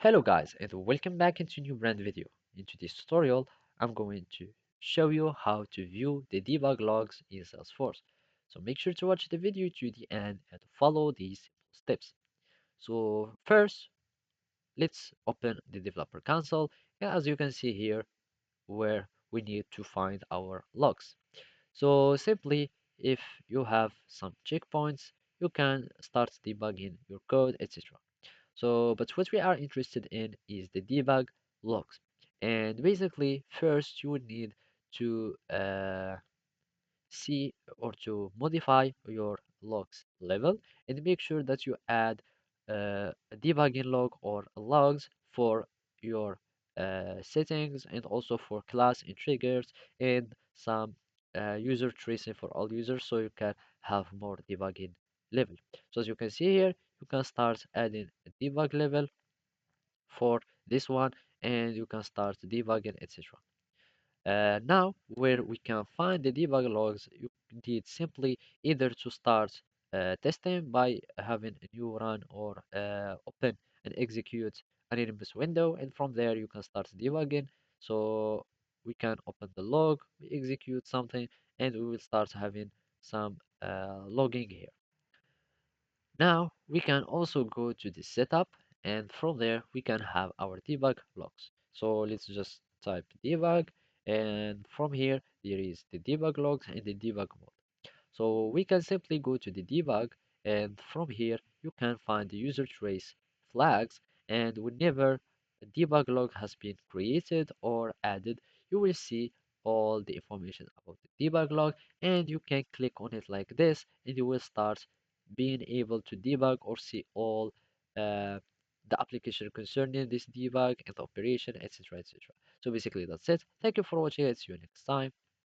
Hello guys and welcome back into new brand video. In today's tutorial, I'm going to show you how to view the debug logs in Salesforce. So make sure to watch the video to the end and follow these steps. So first, let's open the developer console. And as you can see here, where we need to find our logs. So simply, if you have some checkpoints, you can start debugging your code, etc. But what we are interested in is the debug logs. And basically, first you would need to see or to modify your logs level and make sure that you add a debugging log or logs for your settings and also for class and triggers and some user tracing for all users so you can have more debugging level. So as you can see here, you can start adding a debug level for this one and you can start debugging, etc. Now, where we can find the debug logs, you need simply either to start testing by having a new run or open and execute an Nimbus window, and from there you can start debugging. So we can open the log, we execute something, and we will start having some logging here. Now we can also go to the setup and from there we can have our debug logs. So let's just type debug and from here there is the debug logs and the debug mode. So we can simply go to the debug and from here you can find the user trace flags and whenever a debug log has been created or added, you will see all the information about the debug log and you can click on it like this and you will start being able to debug or see all uh, the application concerning this debug and the operation, etc. etc. So basically that's it. Thank you for watching. See you next time.